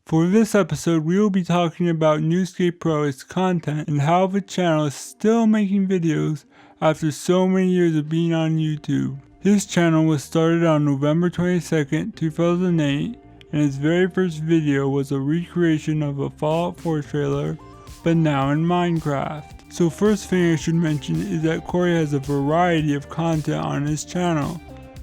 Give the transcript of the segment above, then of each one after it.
For this episode, we will be talking about newscapepro, its content, and how the channel is still making videos after so many years of being on YouTube. His channel was started on November 22nd, 2008, and his very first video was a recreation of a Fallout 4 trailer, but now in Minecraft. So first thing I should mention is that Corey has a variety of content on his channel,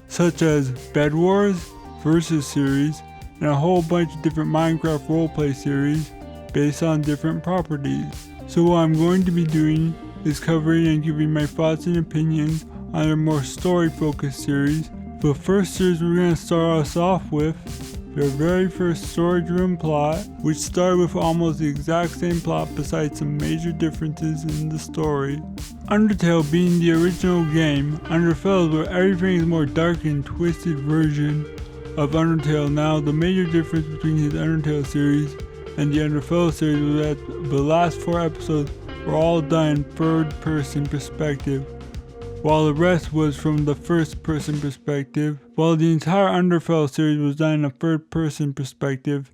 such as Bed Wars, Versus series, and a whole bunch of different Minecraft roleplay series based on different properties. So what I'm going to be doing is covering and giving my thoughts and opinions on a more story focused series. The first series we're going to start us off with, their very first storage room plot, which started with almost the exact same plot besides some major differences in the story. Undertale being the original game, Undertale where everything is more dark and twisted version of Undertale. Now the major difference between his Undertale series and the Undertale series was that the last 4 episodes were all done in third person perspective, while the rest was from the first person perspective, while the entire Undertale series was done in a third person perspective.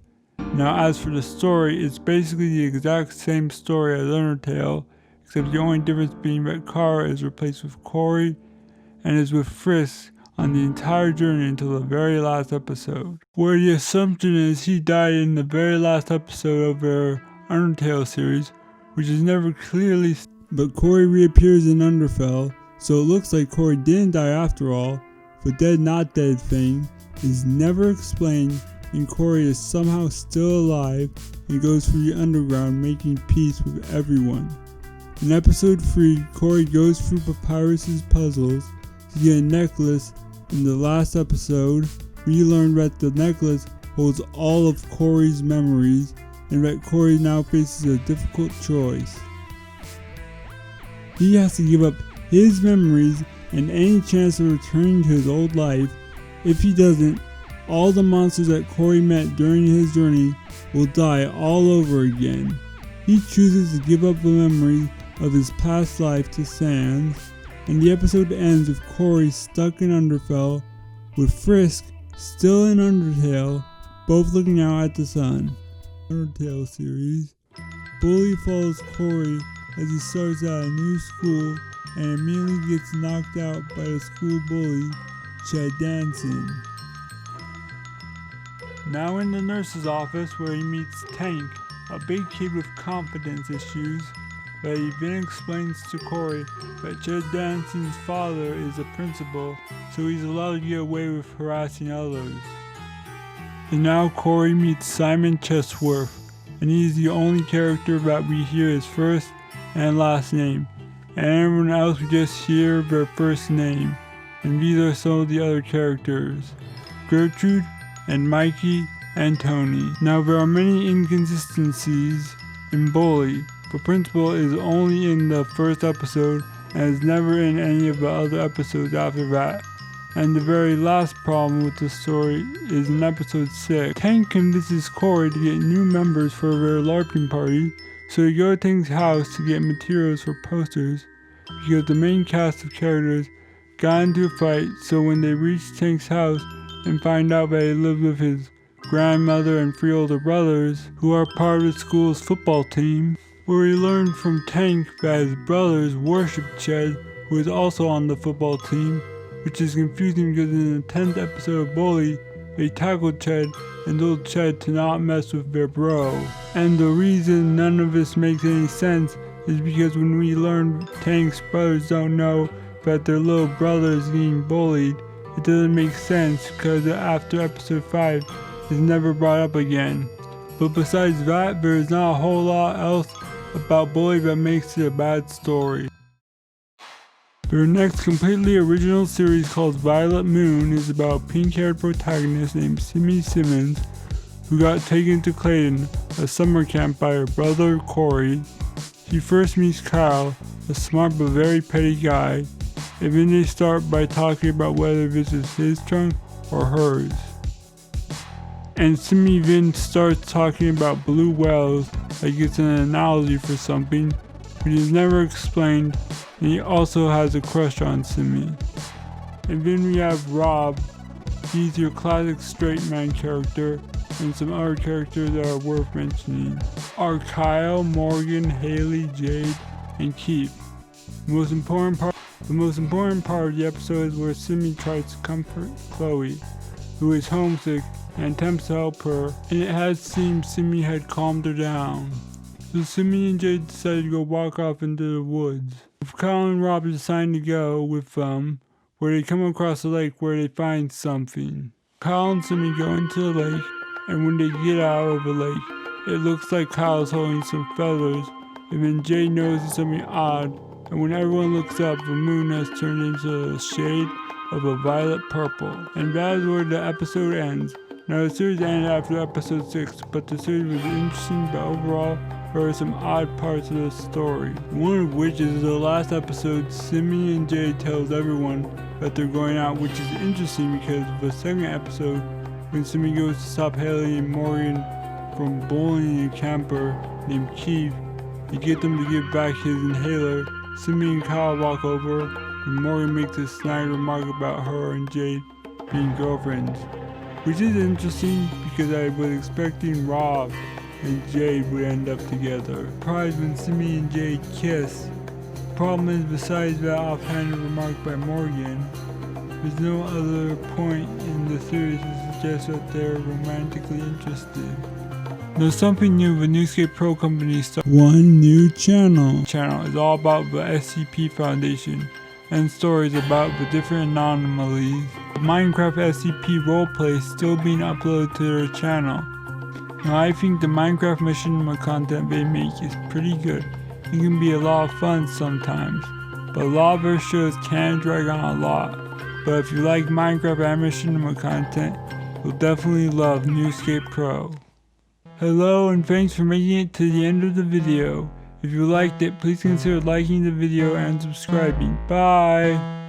Now as for the story, it's basically the exact same story as Undertale, except the only difference being that Kara is replaced with Corey and is with Frisk on the entire journey until the very last episode, where the assumption is he died in the very last episode of their Undertale series, which is never clearly, but Corey reappears in Undertale, so it looks like Corey didn't die after all. The dead not dead thing is never explained, and Corey is somehow still alive and goes through the underground making peace with everyone. In episode 3, Corey goes through Papyrus's puzzles to get a necklace. In the last episode, we learned that the necklace holds all of Corey's memories and that Corey now faces a difficult choice. He has to give up his memories and any chance of returning to his old life. If he doesn't, all the monsters that Corey met during his journey will die all over again. He chooses to give up the memory of his past life to Sans, and the episode ends with Corey stuck in Undertale, with Frisk still in Undertale, both looking out at the sun. Undertale series. Bully follows Corey as he starts at a new school and immediately gets knocked out by the school bully, Chad Danson. Now in the nurse's office where he meets Tank, a big kid with confidence issues, that he then explains to Corey that Chad Danson's father is a principal, so he's allowed to get away with harassing others. And now Corey meets Simon Chesworth, and he's the only character that we hear his first and last name, and everyone else we just hear their first name, and these are some of the other characters, Gertrude and Mikey and Tony. Now there are many inconsistencies in Bully. The principal is only in the first episode and is never in any of the other episodes after that. And the very last problem with the story is in episode 6. Tank convinces Corey to get new members for their LARPing party, so they go to Tank's house to get materials for posters, because the main cast of characters got into a fight, so when they reach Tank's house and find out that he lives with his grandmother and 3 older brothers, who are part of the school's football team, where he learned from Tank that his brothers worship Chad, who is also on the football team, which is confusing because in the 10th episode of Bully, they tackled Chad and told Chad to not mess with their bro. And the reason none of this makes any sense is because when we learn Tank's brothers don't know that their little brother is getting bullied, it doesn't make sense because after episode 5 is never brought up again. But besides that, there is not a whole lot else about Bully that makes it a bad story. Their next completely original series called Violet Moon is about a pink-haired protagonist named Simi Simmons who got taken to Clayton, a summer camp by her brother Corey. He first meets Kyle, a smart but very petty guy, and then they start by talking about whether this is his trunk or hers. And Simi then starts talking about blue whales like it's an analogy for something, which is never explained, and he also has a crush on Simi. And then we have Rob. He's your classic straight man character and some other characters that are worth mentioning are Kyle, Morgan, Haley, Jade, and Keith. The most important part of the episode is where Simi tries to comfort Chloe, who is homesick, and attempts to help her, and it had seemed Simi had calmed her down. So Simi and Jade decided to go walk off into the woods. Kyle and Rob decided to go with them, where they come across a lake where they find something. Kyle and Simi go into the lake, and when they get out of the lake, it looks like Kyle's holding some feathers, and then Jade notices something odd, and when everyone looks up, the moon has turned into a shade of a violet purple. And that is where the episode ends. Now the series ended after episode 6, but the series was interesting, but overall there are some odd parts of the story. One of which is the last episode, Simi and Jade tells everyone that they're going out, which is interesting because the second episode, when Simi goes to stop Haley and Morgan from bullying a camper named Keith to get them to give back his inhaler, Simi and Kyle walk over and Morgan makes a snide remark about her and Jade being girlfriends. Which is interesting because I was expecting Rob and Jade would end up together. Surprised when Simi and Jade kiss. The problem is, besides that offhanded remark by Morgan, there's no other point in the series to suggest that they're romantically interested. There's something new. The newscapepro company started one new channel. The channel is all about the SCP Foundation and stories about the different anomalies. The Minecraft SCP roleplay is still being uploaded to their channel. Now I think the Minecraft machinma content they make is pretty good. It can be a lot of fun sometimes, but a lot of their shows can drag on a lot. But if you like Minecraft and machinma content, you'll definitely love newscapepro. Hello and thanks for making it to the end of the video. If you liked it, please consider liking the video and subscribing. Bye!